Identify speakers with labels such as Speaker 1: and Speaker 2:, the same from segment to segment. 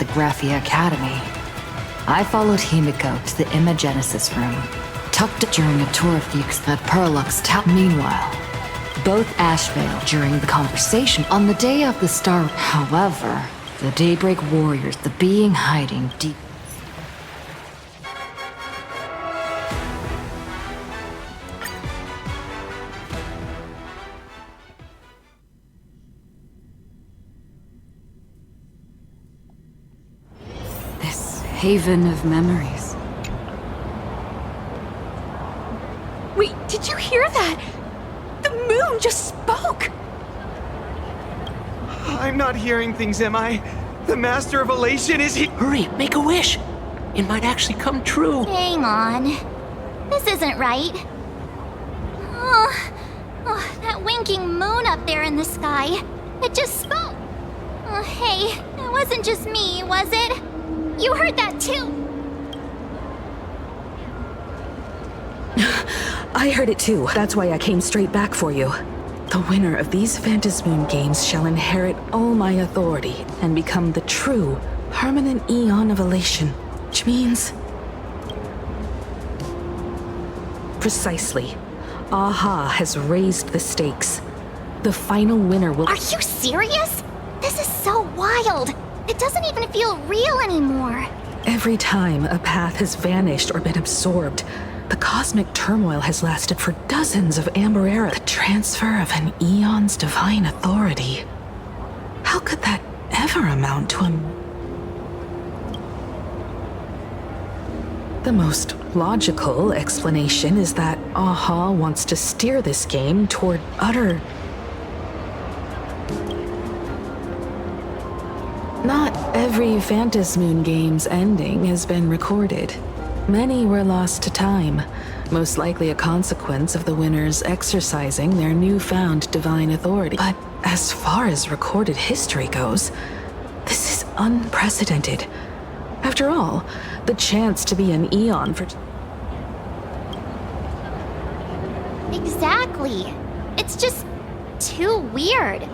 Speaker 1: the Graphia Academy. I followed Himiko to the Imagenesis room, tucked during a tour of the at Perlux Tower. Meanwhile, both Ashvale during the conversation on the day of the Star. However, the Daybreak Warriors, the being hiding deep. This haven of memories.
Speaker 2: Wait, did you hear that? The moon just spoke!
Speaker 3: I'm not hearing things, am I? The Master of Elation is he-
Speaker 4: Hurry, make a wish. It might actually come true.
Speaker 5: Hang on. This isn't right. Oh, that winking moon up there in the sky. It just spoke. Oh, hey, it wasn't just me, was it? You heard that too.
Speaker 2: I heard it too. That's why I came straight back for you. The winner of these Phantasmoon games shall inherit all my authority and become the true, permanent Eon of Elation. Which means... Precisely. Aha has raised the stakes. The final winner will...
Speaker 5: Are you serious? This is so wild. It doesn't even feel real anymore.
Speaker 2: Every time a path has vanished or been absorbed, the cosmic turmoil has lasted for dozens of Amber Era. The transfer of an Eon's divine authority. How could that ever amount to a... The most logical explanation is that Aha wants to steer this game toward utter... Not every Phantasmoon game's ending has been recorded. Many were lost to time, most likely a consequence of the winners exercising their newfound divine authority. But as far as recorded history goes, this is unprecedented. After all, the chance to be an Eon for...
Speaker 5: Exactly. It's just too weird.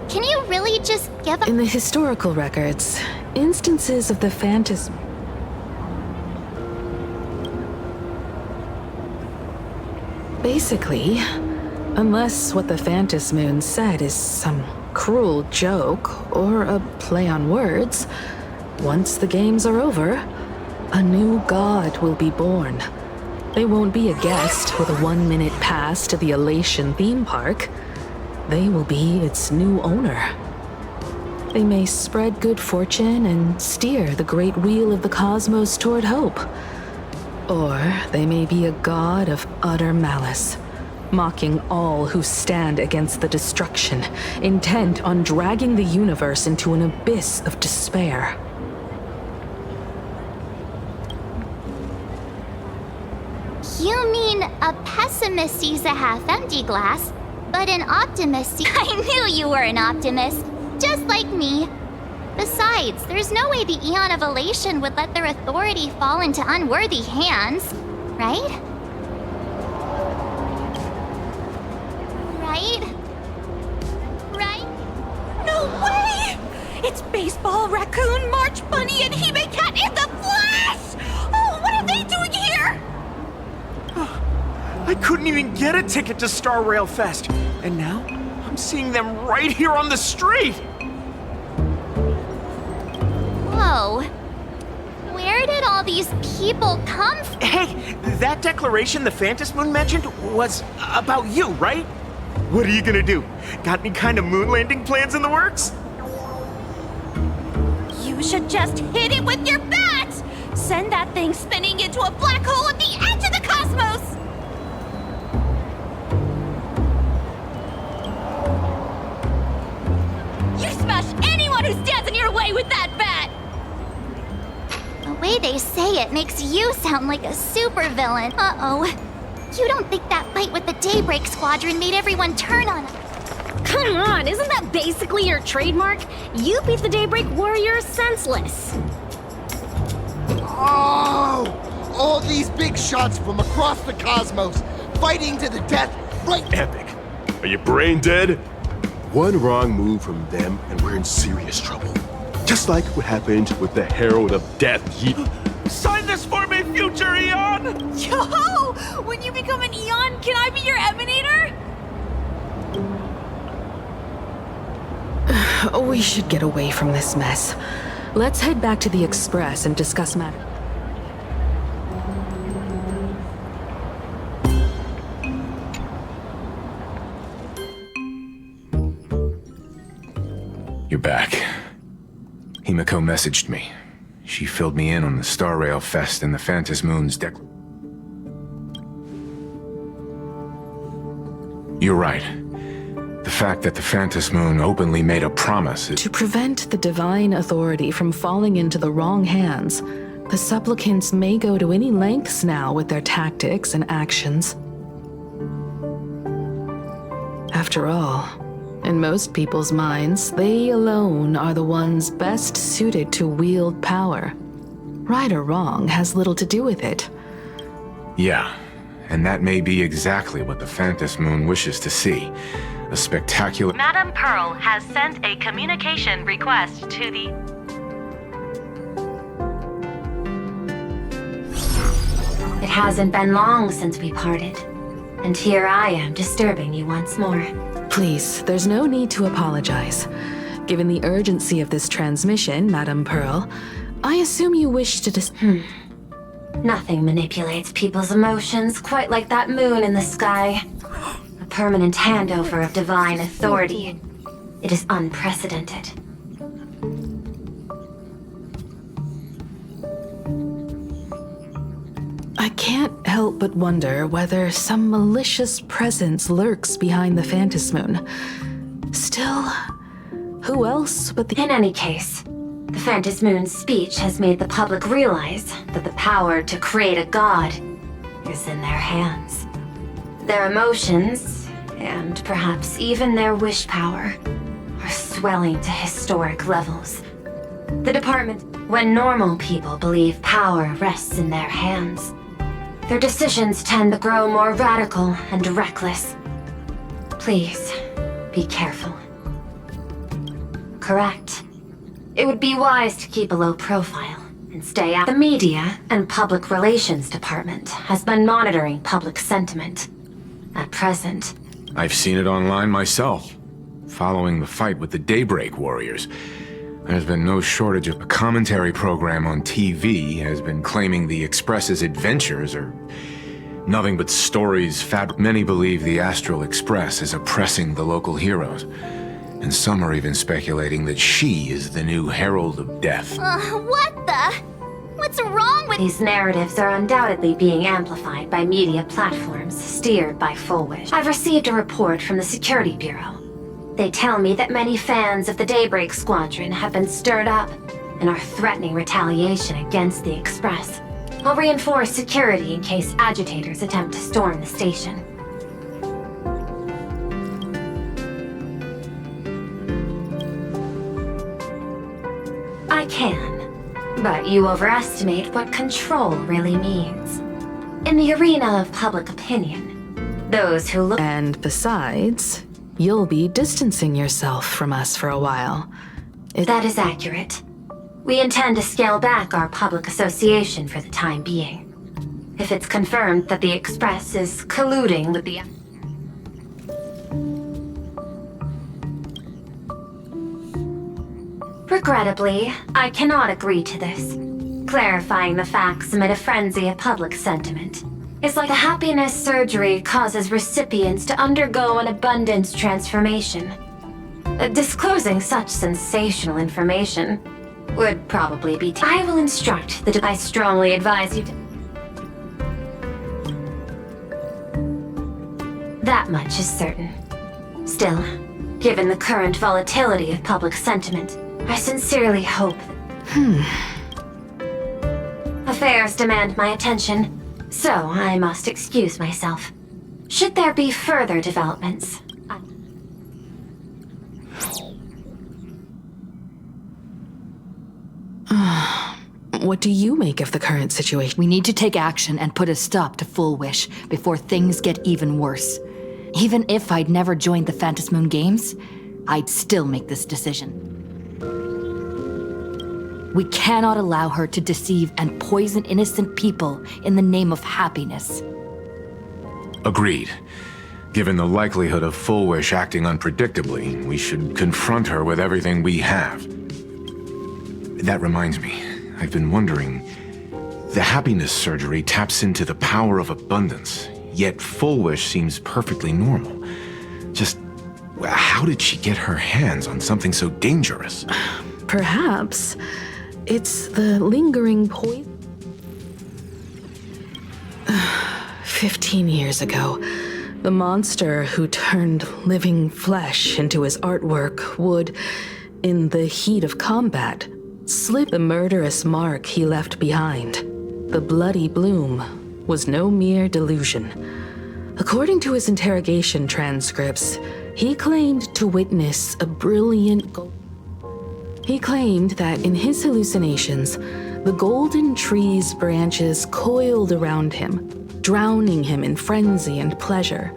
Speaker 5: Can you really just give up?
Speaker 2: In the historical records, instances of the Phantasm... Basically, unless what the Phantasmoon said is some cruel joke or a play on words, once the games are over, a new god will be born. They won't be a guest with a 1-minute pass to the Elation theme park. They will be its new owner. They may spread good fortune and steer the great wheel of the cosmos toward hope. Or they may be a god of utter malice, mocking all who stand against the destruction, intent on dragging the universe into an abyss of despair.
Speaker 5: You mean a pessimist sees a half-empty glass, but an optimist sees... I knew you were an optimist, just like me. Besides, there's no way the Eon of Elation would let their authority fall into unworthy hands, right? Right?
Speaker 2: No way! It's Baseball, Raccoon, March Bunny, and Hime Cat in the flesh! Oh, what are they doing here?
Speaker 3: I couldn't even get a ticket to Star Rail Fest, and now I'm seeing them right here on the street!
Speaker 5: Whoa. Where did all these people come from?
Speaker 3: Hey, that declaration the Phantasmoon mentioned was about you, right? What are you gonna do? Got any kind of moon landing plans in the works?
Speaker 2: You should just hit it with your bat! Send that thing spinning into a black hole at the edge of the cosmos! You smash anyone who stands in your way with that bat!
Speaker 5: The way they say it makes you sound like a supervillain. Uh-oh. You don't think that fight with the Daybreak Squadron made everyone turn on us?
Speaker 6: Come on, isn't that basically your trademark? You beat the Daybreak Warriors senseless.
Speaker 7: Oh! All these big shots from across the cosmos, fighting to the death, right?
Speaker 8: Epic. Are you brain dead? One wrong move from them and we're in serious trouble. Just like what happened with the Herald of Death.
Speaker 3: Sign this for me, future Eon!
Speaker 6: Yo! When you become an Eon, can I be your Emanator?
Speaker 2: We should get away from this mess. Let's head back to the Express and discuss matters.
Speaker 9: You're back. Himiko messaged me. She filled me in on the Star Rail Fest and the Phantom Moon's You're right. The fact that the Phantom Moon openly made a promise is...
Speaker 2: To prevent the divine authority from falling into the wrong hands, the supplicants may go to any lengths now with their tactics and actions. After all, in most people's minds, they alone are the ones best suited to wield power. Right or wrong has little to do with it.
Speaker 9: Yeah, and that may be exactly what the Phantom Moon wishes to see. A spectacular...
Speaker 10: Madam Pearl has sent a communication request to the...
Speaker 1: It hasn't been long since we parted, and here I am disturbing you once more.
Speaker 2: Please, there's no need to apologize. Given the urgency of this transmission, Madam Pearl, I assume you wish to
Speaker 1: Nothing manipulates people's emotions quite like that moon in the sky. A permanent handover of divine authority. It is unprecedented.
Speaker 2: I can't help but wonder whether some malicious presence lurks behind the Phantom Moon. Still, who else but the...
Speaker 1: In any case, the Phantom Moon's speech has made the public realize that the power to create a god is in their hands. Their emotions, and perhaps even their wish power, are swelling to historic levels. The department, when normal people believe power rests in their hands, their decisions tend to grow more radical and reckless. Please, be careful. Correct. It would be wise to keep a low profile and stay out. The media and public relations department has been monitoring public sentiment. At present,
Speaker 9: I've seen it online myself. Following the fight with the Daybreak Warriors, there's been no shortage of... A commentary program on TV has been claiming the Express's adventures are nothing but stories Many believe the Astral Express is oppressing the local heroes. And some are even speculating that she is the new Herald of Death.
Speaker 5: What the? What's wrong with...
Speaker 1: These narratives are undoubtedly being amplified by media platforms steered by Full Wish. I've received a report from the Security Bureau. They tell me that many fans of the Daybreak Squadron have been stirred up and are threatening retaliation against the Express. I'll reinforce security in case agitators attempt to storm the station. I can, but you overestimate what control really means. In the arena of public opinion, those who look...
Speaker 2: And besides, you'll be distancing yourself from us for a while.
Speaker 1: That is accurate. We intend to scale back our public association for the time being. If it's confirmed that the Express is colluding with the... Regrettably, I cannot agree to this. Clarifying the facts amid a frenzy of public sentiment is like a happiness surgery causes recipients to undergo an abundance transformation. Disclosing such sensational information would probably be... I will instruct the... I strongly advise you to... That much is certain. Still, given the current volatility of public sentiment, I sincerely hope... Affairs demand my attention, so I must excuse myself. Should there be further developments,
Speaker 2: What do you make of the current situation?
Speaker 1: We need to take action and put a stop to Full Wish before things get even worse. Even if I'd never joined the Phantom Moon Games, I'd still make this decision. We cannot allow her to deceive and poison innocent people in the name of happiness.
Speaker 9: Agreed. Given the likelihood of Full Wish acting unpredictably, we should confront her with everything we have. That reminds me, I've been wondering, the happiness surgery taps into the power of abundance, yet Full Wish seems perfectly normal. Just, how did she get her hands on something so dangerous?
Speaker 2: Perhaps it's the lingering poison. 15 years ago, the monster who turned living flesh into his artwork would, in the heat of combat, slip the murderous mark he left behind. The bloody bloom was no mere delusion. According to his interrogation transcripts, he claimed to witness a brilliant gold. He claimed that in his hallucinations, the golden tree's branches coiled around him, drowning him in frenzy and pleasure.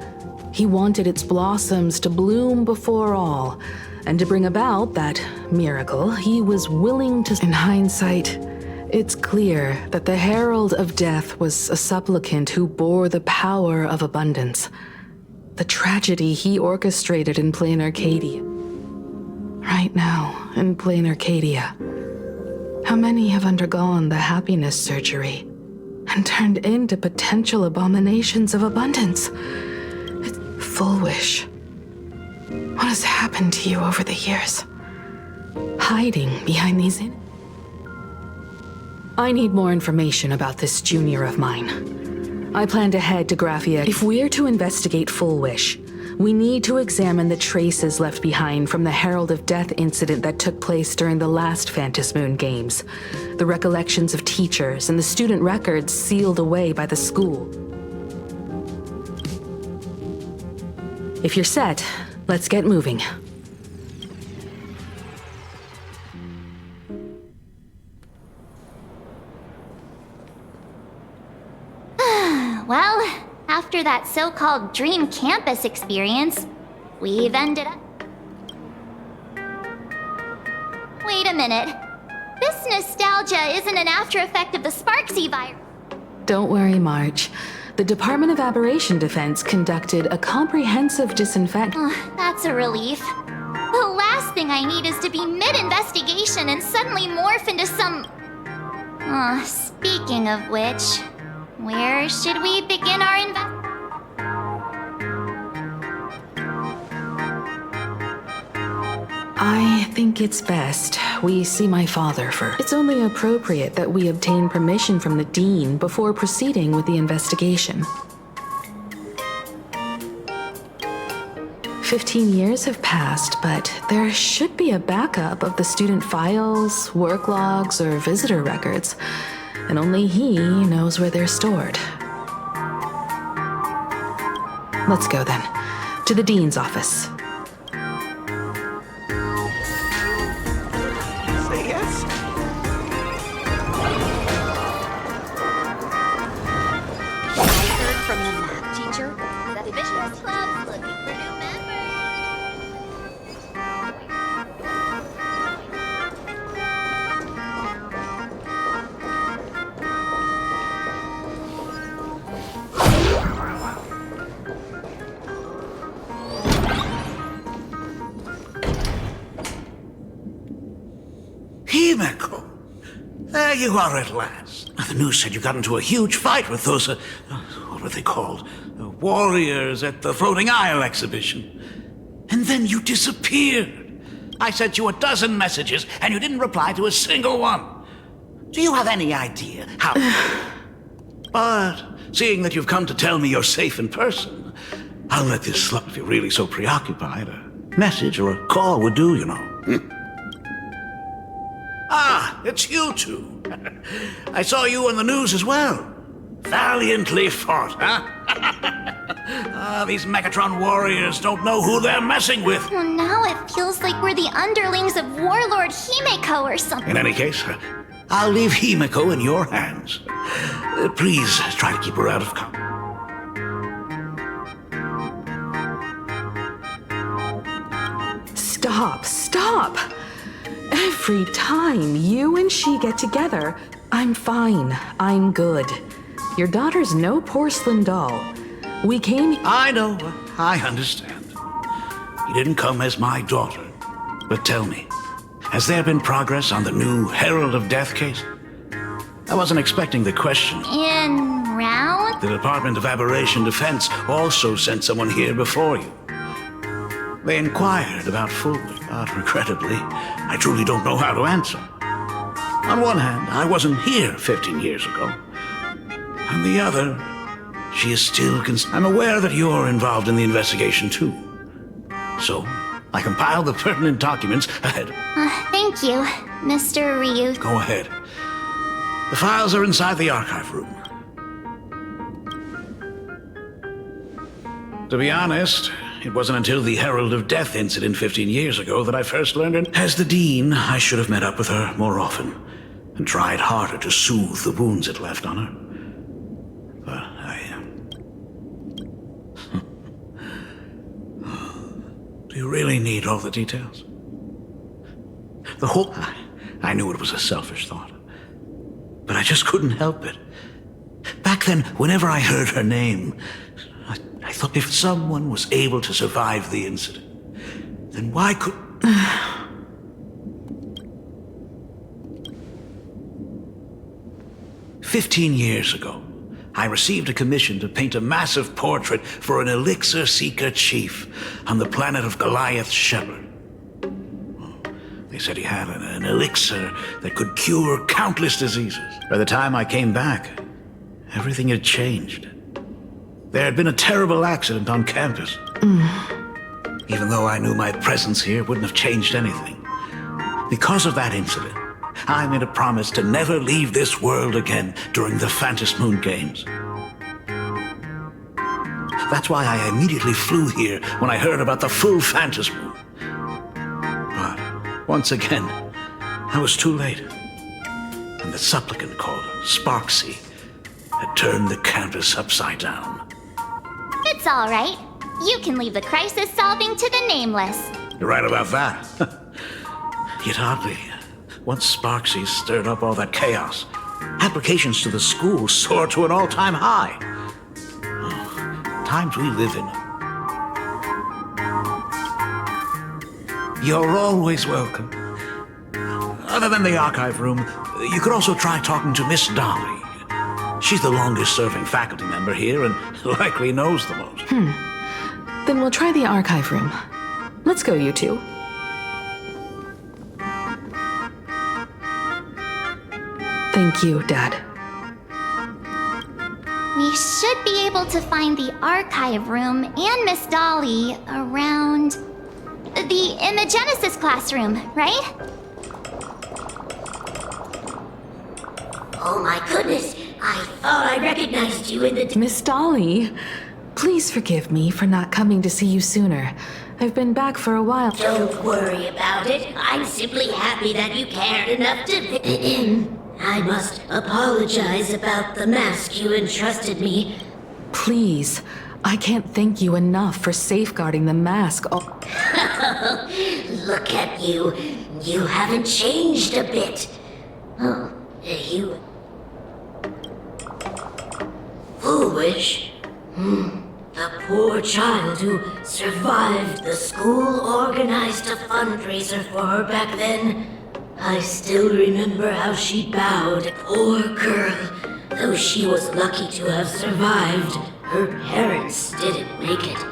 Speaker 2: He wanted its blossoms to bloom before all, and to bring about that miracle, he was willing to. In hindsight, it's clear that the Herald of Death was a supplicant who bore the power of abundance. The tragedy he orchestrated in plain Arcadia. Right now, in plain Arcadia, how many have undergone the happiness surgery and turned into potential abominations of abundance? It's Full Wish. What has happened to you over the years? Hiding behind these I need more information about this junior of mine. I plan to head to Graphia. If we're to investigate Full Wish, we need to examine the traces left behind from the Herald of Death incident that took place during the last Phantom Moon Games, the recollections of teachers, and the student records sealed away by the school. If you're set, let's get moving.
Speaker 5: Well, after that so-called dream campus experience, we've ended up... Wait a minute. This nostalgia isn't an after effect of the Sparksy virus.
Speaker 2: Don't worry, Marge. The Department of Aberration Defense conducted a comprehensive disinfection.
Speaker 5: That's a relief. The last thing I need is to be mid-investigation and suddenly morph into some... speaking of which, where should we begin our
Speaker 2: I think it's best we see my father first. It's only appropriate that we obtain permission from the Dean before proceeding with the investigation. 15 years have passed, but there should be a backup of the student files, work logs, or visitor records, and only he knows where they're stored. Let's go then, to the Dean's office.
Speaker 3: Say yes.
Speaker 5: I heard from the math teacher that the business club's looking for new members.
Speaker 11: Himeko! There you are at last. The news said you got into a huge fight with those, what were they called? Warriors at the Floating Isle exhibition. And then you disappeared. I sent you 12 messages, and you didn't reply to a single one. Do you have any idea how... But, seeing that you've come to tell me you're safe in person, I'll let this slip if you're really so preoccupied. A message or a call would do, you know. Ah, it's you two. I saw you on the news as well. Valiantly fought, huh? These Megatron warriors don't know who they're messing with.
Speaker 5: Well, now it feels like we're the underlings of Warlord Himeko or something.
Speaker 11: In any case, I'll leave Himeko in your hands. Please try to keep her out of combat.
Speaker 2: Stop! Every time you and she get together, I'm fine. I'm good. Your daughter's no porcelain doll. We came...
Speaker 11: I know. I understand. You didn't come as my daughter. But tell me, has there been progress on the new Herald of Death case? I wasn't expecting the question.
Speaker 5: In round?
Speaker 11: The Department of Aberration Defense also sent someone here before you. They inquired about Fulwick, but regrettably, I truly don't know how to answer. On one hand, I wasn't here 15 years ago. On the other, she is still I'm aware that you're involved in the investigation too. So, I compiled the pertinent documents ahead.
Speaker 5: Thank you, Mr. Ryu.
Speaker 11: Go ahead. The files are inside the archive room. To be honest, it wasn't until the Herald of Death incident 15 years ago that I first learned it. As the Dean, I should have met up with her more often and tried harder to soothe the wounds it left on her. But Do you really need all the details? The whole... I knew it was a selfish thought, but I just couldn't help it. Back then, whenever I heard her name, I thought if someone was able to survive the incident, then why could... 15 years ago, I received a commission to paint a massive portrait for an elixir seeker chief on the planet of Goliath Shepherd. They said he had an elixir that could cure countless diseases. By the time I came back, everything had changed. There had been a terrible accident on campus. Even though I knew my presence here wouldn't have changed anything. Because of that incident, I made a promise to never leave this world again during the Phantom Moon Games. That's why I immediately flew here when I heard about the full Phantom Moon. But once again, I was too late. And the supplicant called Sparksy had turned the campus upside down.
Speaker 5: It's all right. You can leave the crisis solving to the Nameless.
Speaker 11: You're right about that. Yet oddly, once Sparksy stirred up all that chaos, applications to the school soared to an all-time high. Times we live in. You're always welcome. Other than the archive room, you could also try talking to Miss Dolly. She's the longest-serving faculty member here and likely knows the most.
Speaker 2: Then we'll try the archive room. Let's go, you two. Thank you, Dad.
Speaker 5: We should be able to find the archive room and Miss Dolly around the Imagenesis classroom, right?
Speaker 12: Oh my goodness, I thought I recognized you in the...
Speaker 2: Miss Dolly, please forgive me for not coming to see you sooner. I've been back for a while.
Speaker 12: Don't worry about it. I'm simply happy that you cared enough to fit in. I must apologize about the mask you entrusted me.
Speaker 2: Please, I can't thank you enough for safeguarding the mask.
Speaker 12: Look at you. You haven't changed a bit. You... Foolish. The poor child who survived the school organized a fundraiser for her back then. I still remember how she bowed. Poor girl. Though she was lucky to have survived, her parents didn't make it.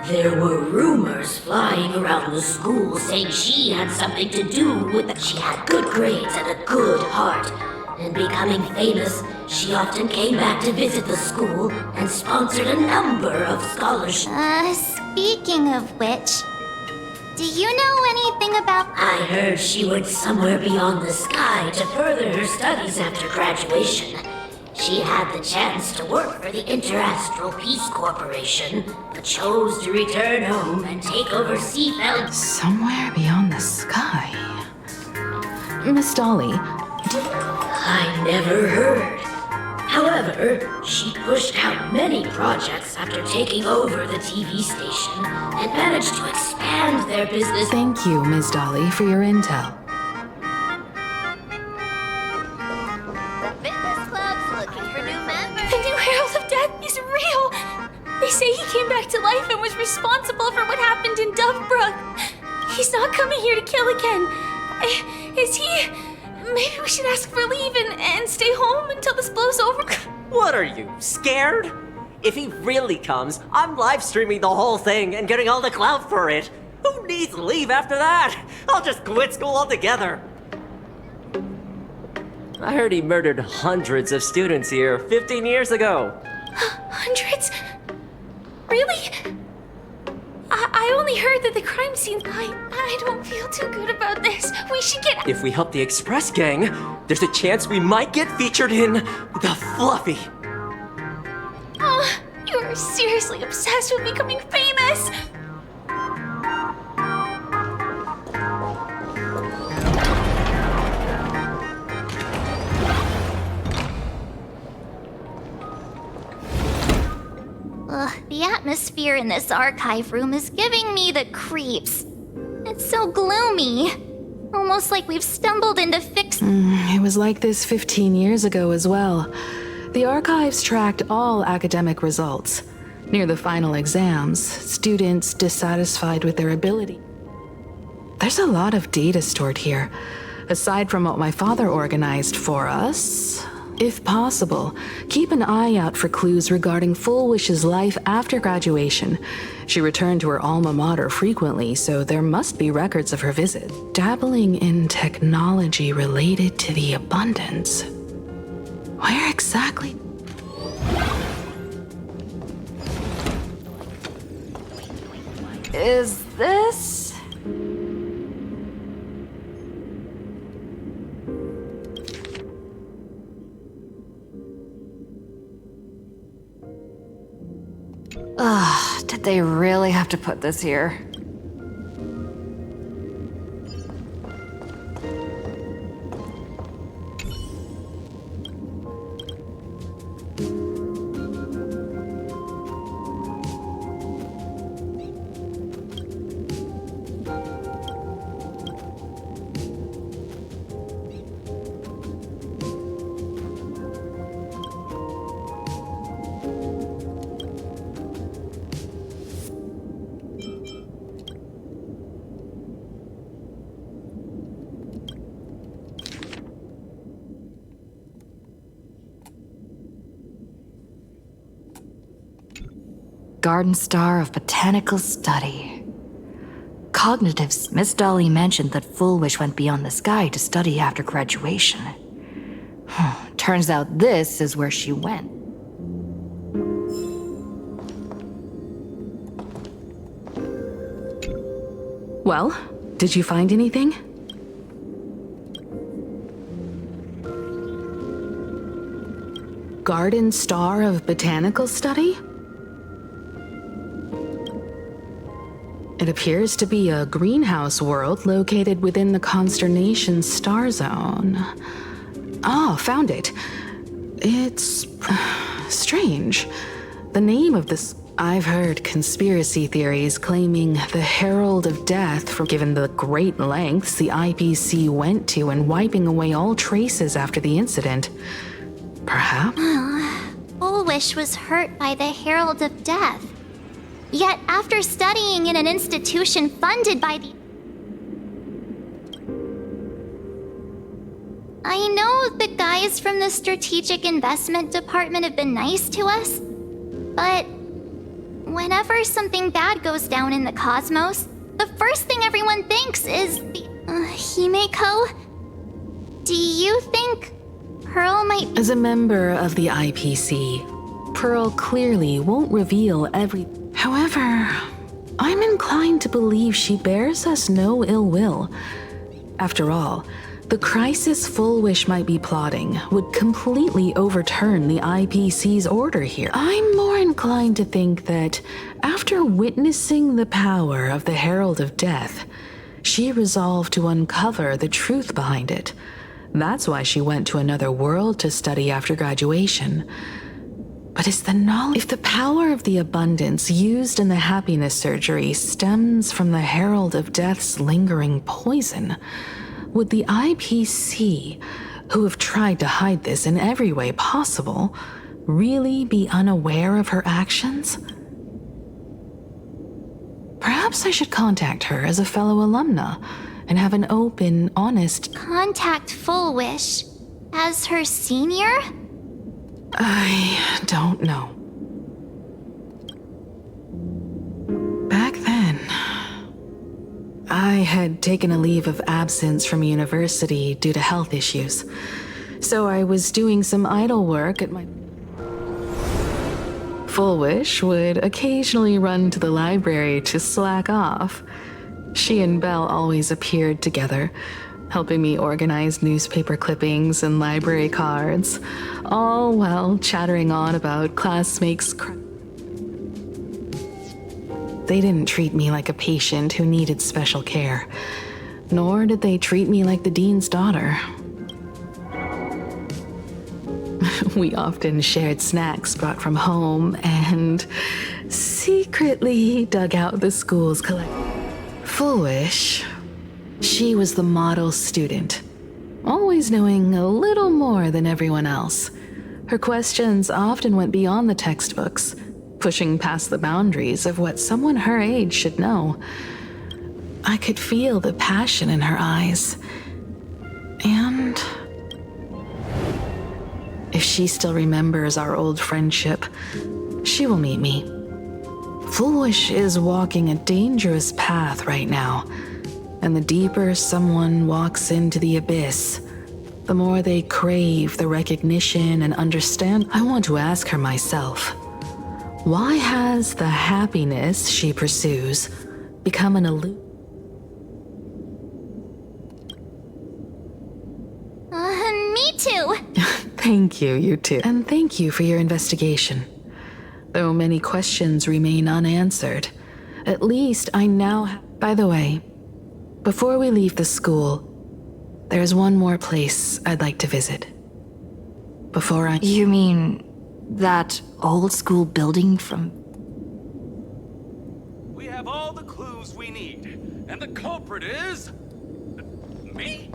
Speaker 12: There were rumors flying around the school saying she had something to do with it. She had good grades and a good heart. And becoming famous, she often came back to visit the school and sponsored a number of scholarships.
Speaker 5: Speaking of which, do you know anything about...
Speaker 12: I heard she went somewhere beyond the sky to further her studies after graduation. She had the chance to work for the Interastral Peace Corporation, but chose to return home and take over Seafeld.
Speaker 2: Somewhere beyond the sky? Miss Dolly...
Speaker 12: I never heard. However, she pushed out many projects after taking over the TV station and managed to expand their business.
Speaker 2: Thank you, Ms. Dolly, for your intel.
Speaker 5: the fitness club's looking for new members.
Speaker 13: The new Herald of Death is real! They say he came back to life and was responsible for what happened in Dovebrook. He's not coming here to kill again. Is he? Maybe we should ask for leave and stay home until this blows over.
Speaker 4: What are you, scared? If he really comes, I'm live streaming the whole thing and getting all the clout for it. Who needs leave after that? I'll just quit school altogether. I heard he murdered hundreds of students here 15 years ago.
Speaker 13: Hundreds? Really? I only heard that the crime scene. I don't feel too good about this. We should get.
Speaker 4: If we help the Express Gang, there's a chance we might get featured in The Fluffy.
Speaker 13: Oh, you are seriously obsessed with becoming famous.
Speaker 5: The atmosphere in this archive room is giving me the creeps. It's so gloomy. Almost like we've stumbled into
Speaker 2: It was like this 15 years ago as well. The archives tracked all academic results. Near the final exams, students dissatisfied with their ability. There's a lot of data stored here. Aside from what my father organized for us, if possible, keep an eye out for clues regarding Full Wish's life after graduation. She returned to her alma mater frequently, so there must be records of her visit. Dabbling in technology related to the abundance. Where exactly?
Speaker 1: Is this? Ugh, did they really have to put this here? Garden Star of Botanical Study. Cognitives. Miss Dolly mentioned that Full Wish went beyond the sky to study after graduation. Turns out this is where she went.
Speaker 2: Well, did you find anything? Garden Star of Botanical Study? It appears to be a greenhouse world located within the Consternation Star Zone. Oh, found it. It's strange. The name of this... I've heard conspiracy theories claiming the Herald of Death from given the great lengths the IPC went to in wiping away all traces after the incident. Perhaps?
Speaker 5: Full Wish was hurt by the Herald of Death. Yet, after studying in an institution funded by the... I know the guys from the Strategic Investment Department have been nice to us, but whenever something bad goes down in the cosmos, the first thing everyone thinks is the... Himeko? Do you think Pearl might...
Speaker 2: As a member of the IPC, Pearl clearly won't reveal every... However, I'm inclined to believe she bears us no ill will. After all, the crisis Full Wish might be plotting would completely overturn the IPC's order here. I'm more inclined to think that after witnessing the power of the Herald of Death, she resolved to uncover the truth behind it. That's why she went to another world to study after graduation. But is the knowledge... If the power of the abundance used in the happiness surgery stems from the Herald of Death's lingering poison, would the IPC who have tried to hide this in every way possible, really be unaware of her actions? Perhaps I should contact her as a fellow alumna and have an open, honest...
Speaker 5: Contact Full Wish as her senior?
Speaker 2: I don't know. Back then, I had taken a leave of absence from university due to health issues, so I was doing some idle work at my... Full Wish would occasionally run to the library to slack off. She and Belle always appeared together, helping me organize newspaper clippings and library cards, all while chattering on about classmates' They didn't treat me like a patient who needed special care, nor did they treat me like the dean's daughter. We often shared snacks brought from home and secretly dug out the school's collection. Full Wish, she was the model student, always knowing a little more than everyone else. Her questions often went beyond the textbooks, pushing past the boundaries of what someone her age should know. I could feel the passion in her eyes. And if she still remembers our old friendship, she will meet me. Full Wish is walking a dangerous path right now, and the deeper someone walks into the abyss, the more they crave the recognition and understand. I want to ask her myself, why has the happiness she pursues become an illusion?
Speaker 5: Me too.
Speaker 2: Thank you, you too. And thank you for your investigation. Though many questions remain unanswered, at least I now have... By the way, before we leave the school, there's one more place I'd like to visit. Before I...
Speaker 1: You mean that old school building from...
Speaker 14: We have all the clues we need, and the culprit is... me?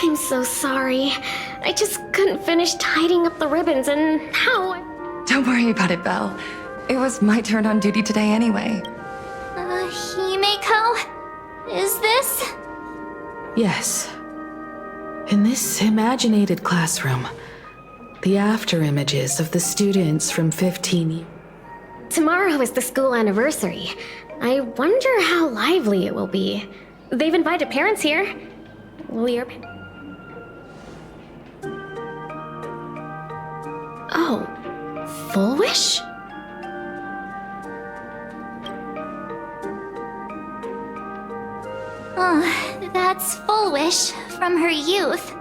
Speaker 6: I'm so sorry. I just couldn't finish tidying up the ribbons, and now
Speaker 15: Don't worry about it, Belle. It was my turn on duty today anyway.
Speaker 5: Himeko? Is this?
Speaker 2: Yes. In this imaginated classroom, the after images of the students from 15 years.
Speaker 6: Tomorrow is the school anniversary. I wonder how lively it will be. They've invited parents here. Will your... Oh, Full Wish?
Speaker 5: Oh, that's Full Wish from her youth.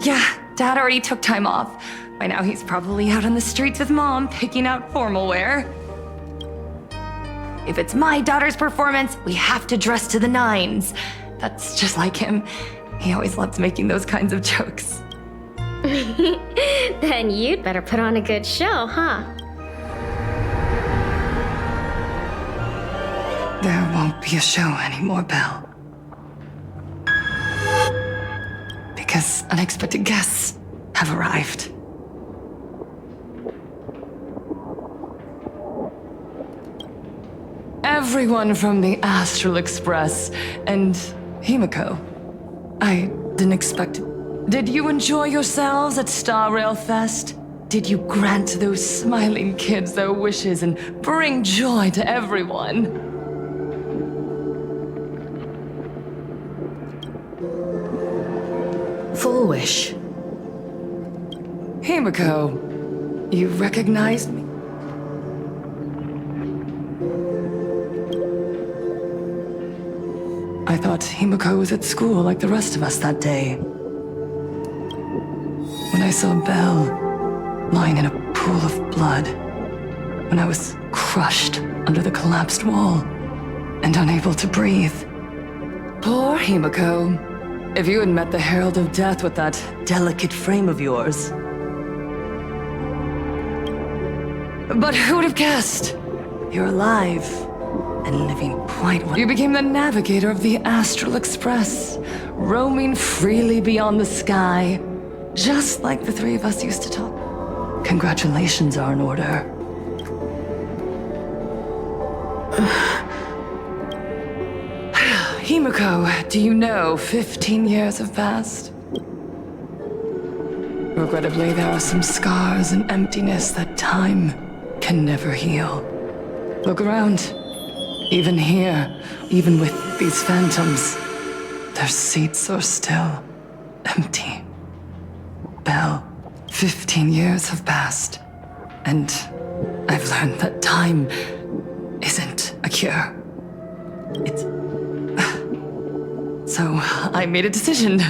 Speaker 15: Yeah, Dad already took time off. By now he's probably out on the streets with Mom, picking out formal wear. If it's my daughter's performance, we have to dress to the nines. That's just like him. He always loved making those kinds of jokes.
Speaker 6: Then you'd better put on a good show, huh?
Speaker 15: There won't be a show anymore, Belle. Because unexpected guests have arrived. Everyone from the Astral Express and Himiko. I didn't expect it. Did you enjoy yourselves at Star Rail Fest? Did you grant those smiling kids their wishes and bring joy to everyone?
Speaker 2: Full wish.
Speaker 15: Himiko, you recognized me? I thought Himiko was at school like the rest of us that day. When I saw Belle lying in a pool of blood, when I was crushed under the collapsed wall and unable to breathe. Poor Himiko. If you had met the Herald of Death with that delicate frame of yours. But who would have guessed? You're alive and living quite well. You became the navigator of the Astral Express, roaming freely beyond the sky, just like the three of us used to talk. Congratulations are in order. Himiko, do you know 15 years have passed? Regrettably, there are some scars and emptiness that time can never heal. Look around. Even here, even with these phantoms, their seats are still empty. Belle, 15 years have passed, and I've learned that time isn't a cure. It's... So I made a decision.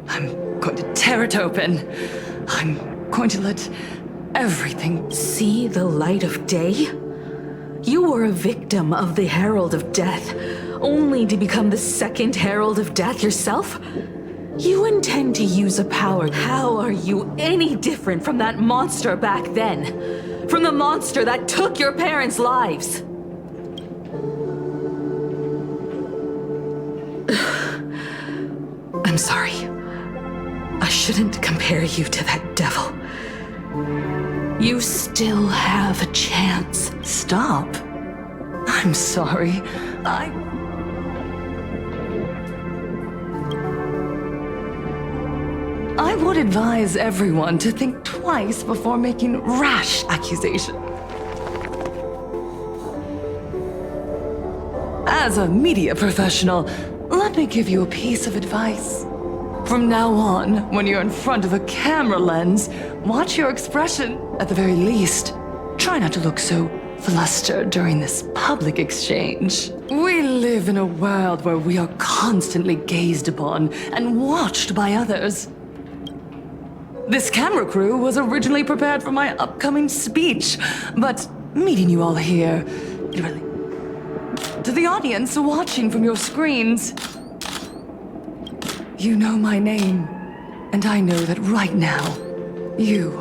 Speaker 15: I'm going to tear it open. I'm going to let everything
Speaker 2: see the light of day? You were a victim of the Herald of Death, only to become the second Herald of Death yourself? You intend to use a power. How are you any different from that monster back then? From the monster that took your parents' lives? I'm sorry. I shouldn't compare you to that devil. You still have a chance.
Speaker 15: Stop. I'm sorry. I would advise everyone to think twice before making rash accusations. As a media professional, let me give you a piece of advice. From now on, when you're in front of a camera lens, watch your expression. At the very least, try not to look so flustered during this public exchange. We live in a world where we are constantly gazed upon and watched by others. This camera crew was originally prepared for my upcoming speech, but meeting you all here, it really... To the audience watching from your screens, you know my name, and I know that right now, you...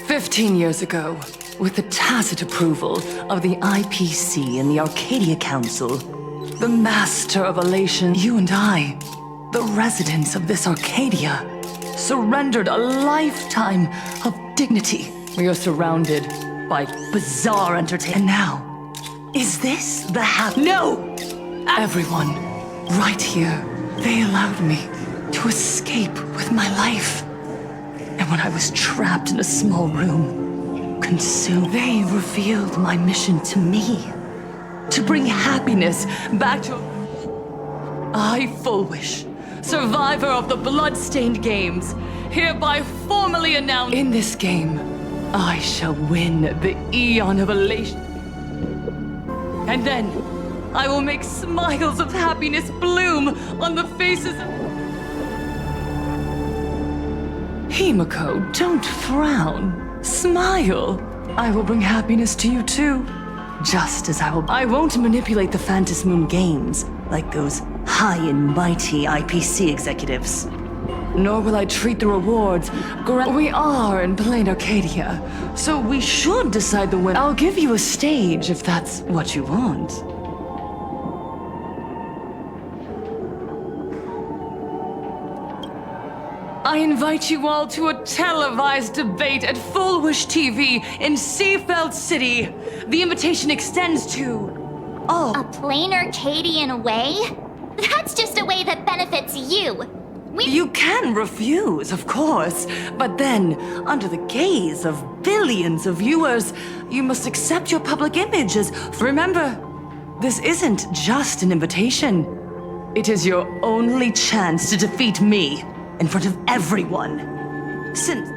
Speaker 15: 15 years ago, with the tacit approval of the IPC and the Arcadia Council, the Master of Elation, you and I, the residents of this Arcadia, surrendered a lifetime of dignity. We are surrounded by bizarre entertainment. And now, is this the No! Everyone, right here, they allowed me to escape with my life. And when I was trapped in a small room, consumed, they revealed my mission to me. To bring happiness back to... I, Full Wish, survivor of the blood-stained games, hereby formally announce... In this game, I shall win the Eon of Elation. And then, I will make smiles of happiness bloom on the faces of... Himiko, don't frown. Smile. I will bring happiness to you too. Just as I won't manipulate the Phantasmoon games like those high and mighty IPC executives. Nor will I treat the rewards. We are in plain Arcadia, so we should decide the winner. I'll give you a stage if that's what you want. I invite you all to a televised debate at Full Wish TV in Seafeld City. The invitation extends to all.
Speaker 5: A plain Arcadian way? That's just a way that benefits you.
Speaker 15: You can refuse, of course, but then, under the gaze of billions of viewers, you must accept your public image as... Remember, this isn't just an invitation. It is your only chance to defeat me in front of everyone. Since...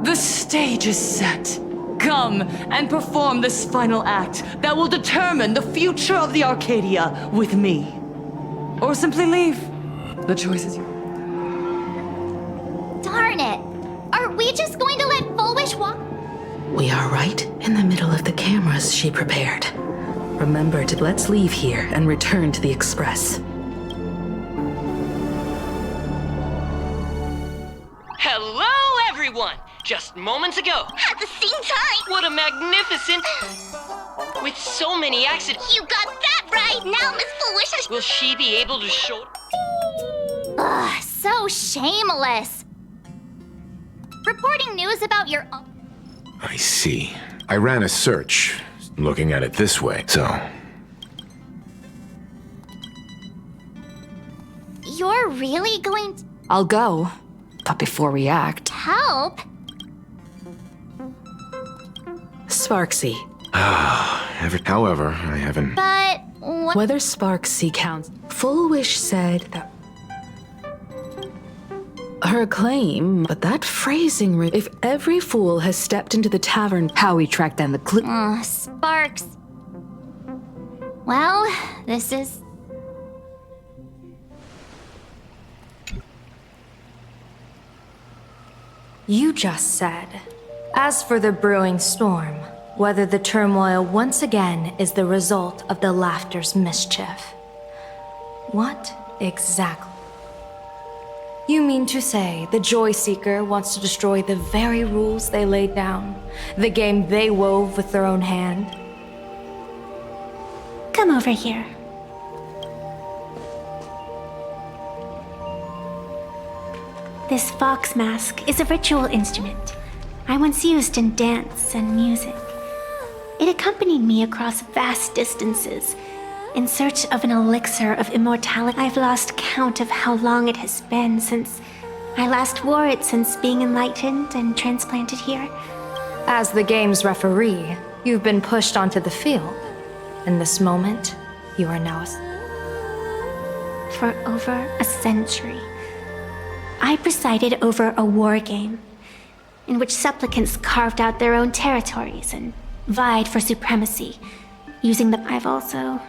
Speaker 15: The stage is set. Come and perform this final act that will determine the future of the Arcadia with me. Or simply leave. The choice is yours.
Speaker 5: Darn it! Are we just going to let Full Wish walk?
Speaker 2: We are right in the middle of the cameras she prepared. Remember to let's leave here and return to the Express.
Speaker 16: Hello, everyone! Just moments ago.
Speaker 12: At the same time!
Speaker 16: What a magnificent... With so many accidents...
Speaker 12: You got that right! Now Miss Full Wish...
Speaker 16: Will she be able to show...
Speaker 5: Ugh, so shameless. Reporting news about your...
Speaker 9: I see. I ran a search, looking at it this way, so...
Speaker 5: You're really going to...
Speaker 1: I'll go, but before we act...
Speaker 5: help?
Speaker 2: Sparksy.
Speaker 9: However, I haven't...
Speaker 5: But... what?
Speaker 2: Whether Sparksy counts, Full Wish said that... Her claim, but that phrasing... If every fool has stepped into the tavern...
Speaker 1: How we tracked down the clue...
Speaker 5: Sparks. Well, this is...
Speaker 17: You just said, as for the brewing storm, whether the turmoil once again is the result of the laughter's mischief. What exactly? You mean to say the Joy Seeker wants to destroy the very rules they laid down, the game they wove with their own hand?
Speaker 13: Come over here. This fox mask is a ritual instrument I once used in dance and music. It accompanied me across vast distances in search of an elixir of immortality. I've lost count of how long it has been since I last wore it since being enlightened and transplanted here.
Speaker 17: As the game's referee, you've been pushed onto the field. In this moment, you are now
Speaker 13: For over a century, I presided over a war game in which supplicants carved out their own territories and vied for supremacy, using the... I've also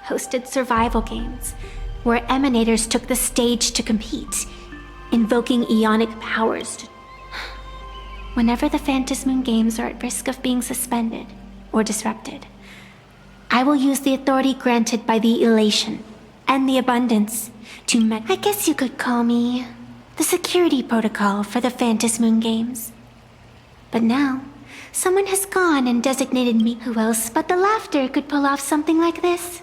Speaker 13: hosted survival games where emanators took the stage to compete, invoking eonic powers to... Whenever the Phantasmoon games are at risk of being suspended or disrupted, I will use the authority granted by the elation and the abundance to I guess you could call me the security protocol for the Phantasmoon games. But now, someone has gone and designated me. Who else but the laughter could pull off something like this?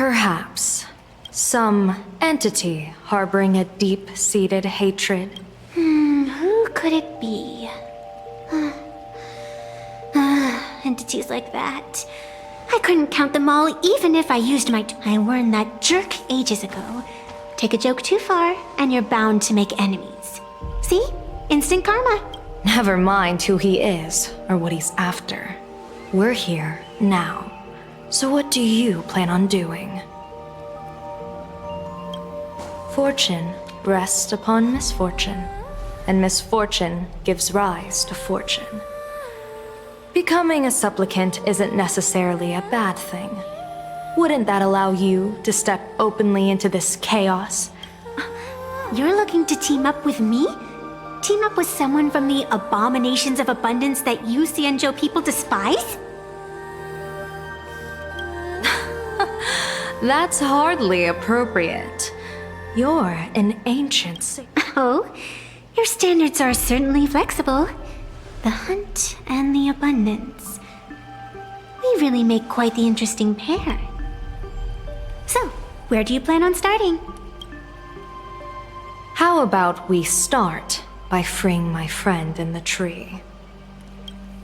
Speaker 17: perhaps some entity harboring a deep-seated hatred.
Speaker 13: Who could it be? Entities like that. I couldn't count them all even if I used my... I warned that jerk ages ago. Take a joke too far, and you're bound to make enemies. See? Instant karma.
Speaker 17: Never mind who he is, or what he's after. We're here, now. So what do you plan on doing? Fortune rests upon misfortune, and misfortune gives rise to fortune. Becoming a supplicant isn't necessarily a bad thing. Wouldn't that allow you to step openly into this chaos?
Speaker 13: You're looking to team up with me? Team up with someone from the abominations of abundance that you Sanjo people despise?
Speaker 17: That's hardly appropriate. You're an ancient.
Speaker 18: Oh, your standards are certainly flexible. The hunt and the abundance. We really make quite the interesting pair. So, where do you plan on starting?
Speaker 17: How about we start by freeing my friend in the tree?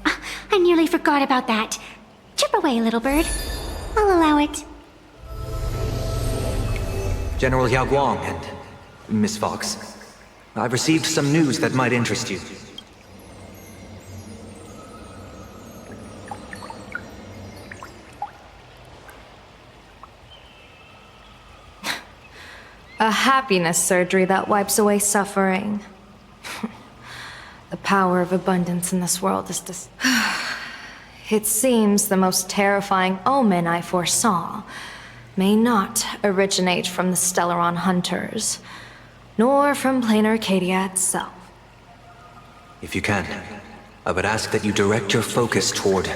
Speaker 18: I nearly forgot about that. Chip away, little bird. I'll allow it.
Speaker 19: General Yao Guang and Miss Fox, I've received some news that might interest you.
Speaker 17: A happiness surgery that wipes away suffering. The power of abundance in this world is this. It seems the most terrifying omen I foresaw may not originate from the Stellaron hunters, nor from plain Arcadia itself.
Speaker 19: If you can, I would ask that you direct your focus toward...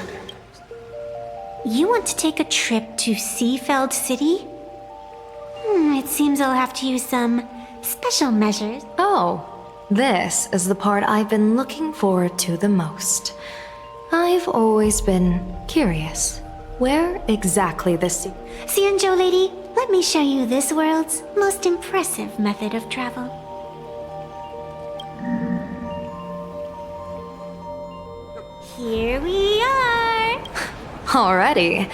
Speaker 18: You want to take a trip to Seafeld City? It seems I'll have to use some special measures.
Speaker 17: Oh, this is the part I've been looking forward to the most. I've always been curious. Where exactly this...
Speaker 18: Xianzhou lady, let me show you this world's most impressive method of travel. Here we are!
Speaker 17: Already?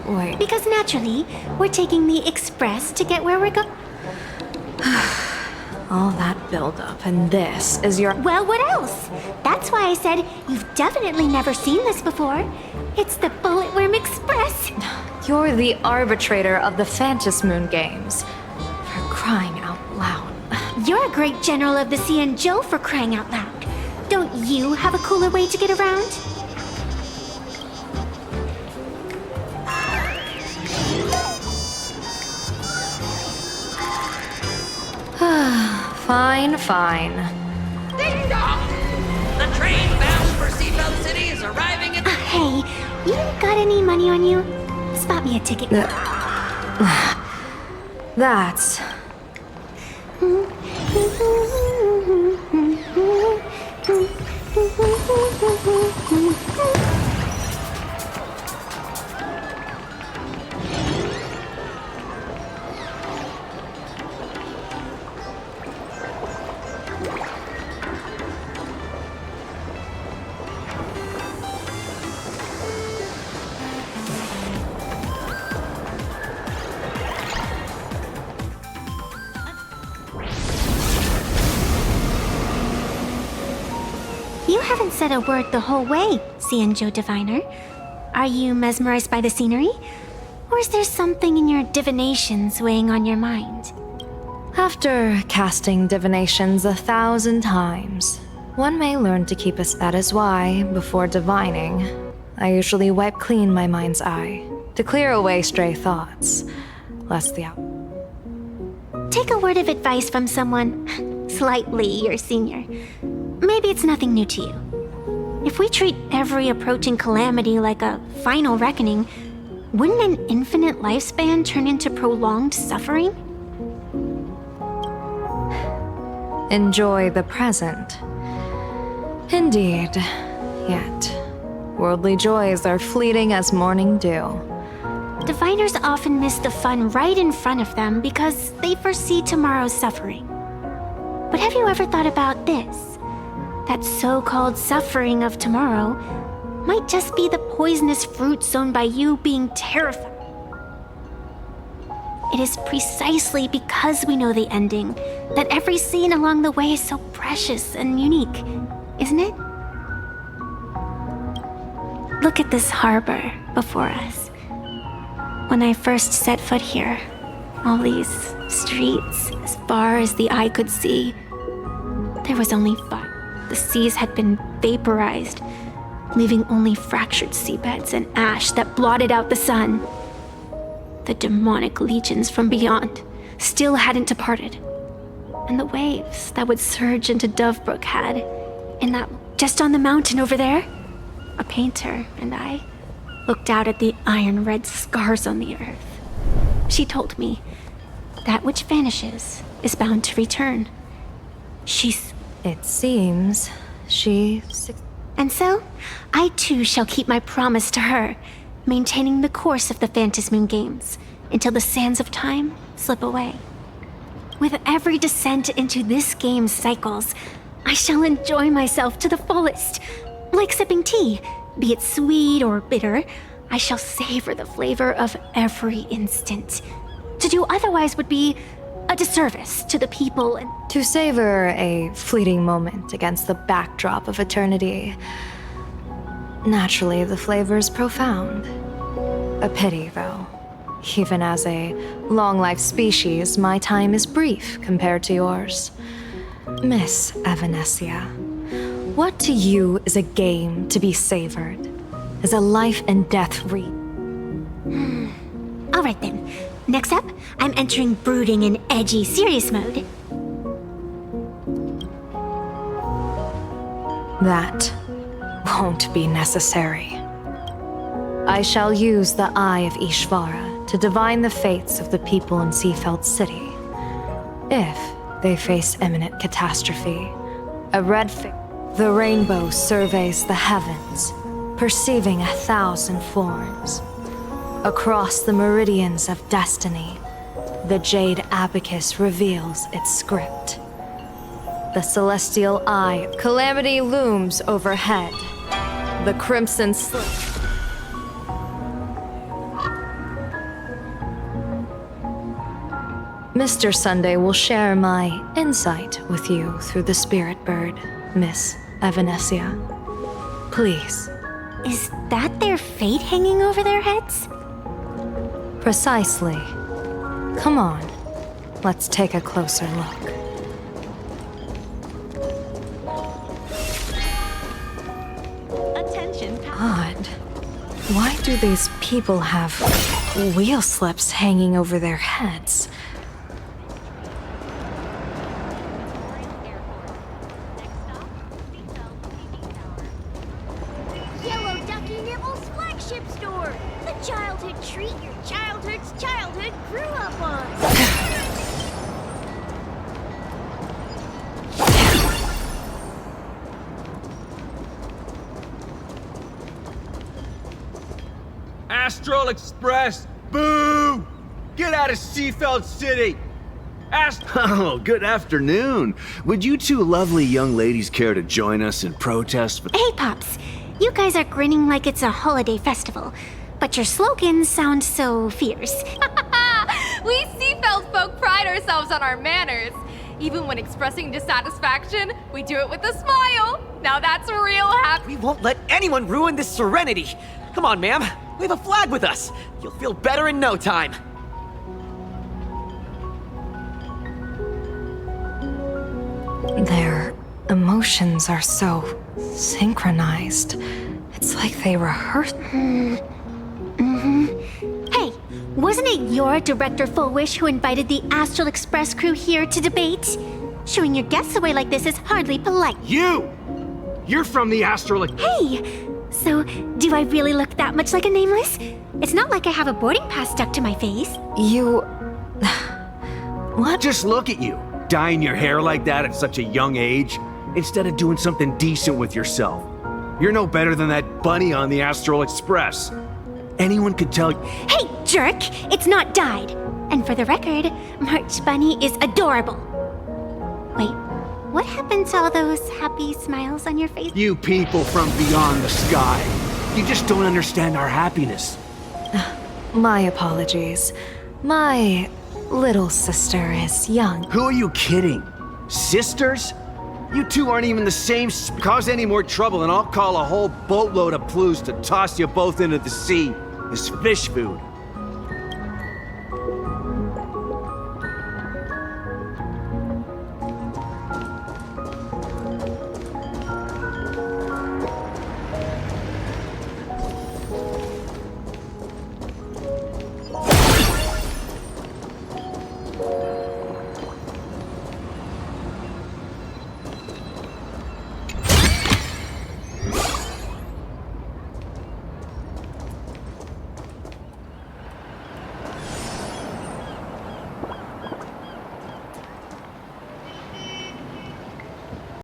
Speaker 17: Wait.
Speaker 18: Because naturally, we're taking the express to get where we're going.
Speaker 17: All that buildup, and this is your...
Speaker 18: Well, what else? That's why I said you've definitely never seen this before. It's the Bulletworm Express.
Speaker 17: You're the arbitrator of the Phantom Moon Games. For crying out loud.
Speaker 18: You're a great general of the Xianzhou for crying out loud. Don't you have a cooler way to get around?
Speaker 17: Fine, fine.
Speaker 12: Ding dong! The train bound for Seafeld City is arriving at...
Speaker 18: Hey, you got any money on you? Spot me a ticket.
Speaker 17: That's...
Speaker 18: You haven't said a word the whole way, Xianzhou Diviner. Are you mesmerized by the scenery? Or is there something in your divinations weighing on your mind?
Speaker 17: After casting divinations 1,000 times, one may learn to keep a... That is why, before divining, I usually wipe clean my mind's eye to clear away stray thoughts, lest the...
Speaker 18: Take a word of advice from someone slightly your senior. Maybe it's nothing new to you. If we treat every approaching calamity like a final reckoning, wouldn't an infinite lifespan turn into prolonged suffering?
Speaker 17: Enjoy the present. Indeed. Yet, worldly joys are fleeting as morning dew.
Speaker 18: Diviners often miss the fun right in front of them because they foresee tomorrow's suffering. But have you ever thought about this? That so-called suffering of tomorrow might just be the poisonous fruit sown by you being terrified. It is precisely because we know the ending that every scene along the way is so precious and unique, isn't it? Look at this harbor before us. When I first set foot here, all these streets as far as the eye could see, there was only fire. The seas had been vaporized, leaving only fractured seabeds and ash that blotted out the sun. The demonic legions from beyond still hadn't departed, and the waves that would surge into Dovebrook had, in that just on the mountain over there, a painter and I looked out at the iron red scars on the earth. She told me, that which vanishes is bound to return.
Speaker 17: It seems she...
Speaker 18: And so, I too shall keep my promise to her, maintaining the course of the Phantasmoon Games until the sands of time slip away. With every descent into this game's cycles, I shall enjoy myself to the fullest. Like sipping tea, be it sweet or bitter, I shall savor the flavor of every instant. To do otherwise would be a disservice to the people and...
Speaker 17: To savor a fleeting moment against the backdrop of eternity. Naturally, the flavor's profound. A pity, though. Even as a long-life species, my time is brief compared to yours. Miss Evanesia, what to you is a game to be savored? Is a life and death
Speaker 18: All right then. Next up, I'm entering brooding and edgy serious mode.
Speaker 17: That won't be necessary. I shall use the Eye of Ishvara to divine the fates of the people in Seafeld City. If they face imminent catastrophe, the rainbow surveys the heavens, perceiving 1,000 forms. Across the meridians of destiny, the Jade Abacus reveals its script. The celestial eye of calamity looms overhead. The crimson slit. Mr. Sunday will share my insight with you through the spirit bird, Miss Evanesia. Please.
Speaker 18: Is that their fate hanging over their heads?
Speaker 17: Precisely. Come on, let's take a closer look.
Speaker 10: Attention.
Speaker 17: Odd. Why do these people have wheel slips hanging over their heads?
Speaker 12: Yellow Ducky Nibble's flagship store. The childhood treat your childhood's childhood grew up on.
Speaker 3: Astral Express! Boo! Get out of Seafeld City!
Speaker 20: Oh, good afternoon. Would you two lovely young ladies care to join us in protest for—
Speaker 18: Hey, Pops. You guys are grinning like it's a holiday festival, but your slogans sound so fierce.
Speaker 21: We Seafeld folk pride ourselves on our manners. Even when expressing dissatisfaction, we do it with a smile. Now that's real happy.
Speaker 4: We won't let anyone ruin this serenity. Come on, ma'am. We have a flag with us. You'll feel better in no time.
Speaker 17: Their emotions are so synchronized. It's like they rehearsed.
Speaker 18: Hey, wasn't it your Director Fullwish who invited the Astral Express crew here to debate? Showing your guests away like this is hardly polite.
Speaker 3: You're from the Astral...
Speaker 18: Hey! So, do I really look that much like a nameless? It's not like I have a boarding pass stuck to my face.
Speaker 17: You... What?
Speaker 20: Just look at you, dyeing your hair like that at such a young age, instead of doing something decent with yourself. You're no better than that bunny on the Astral Express. Anyone could tell...
Speaker 18: Hey, jerk! It's not dyed. And for the record, March Bunny is adorable. Wait, what happened to all those happy smiles on your face?
Speaker 20: You people from beyond the sky. You just don't understand our happiness.
Speaker 17: My apologies. My little sister is young.
Speaker 20: Who are you kidding? Sisters? You two aren't even the same. Cause any more trouble and I'll call a whole boatload of Plues to toss you both into the sea as fish food.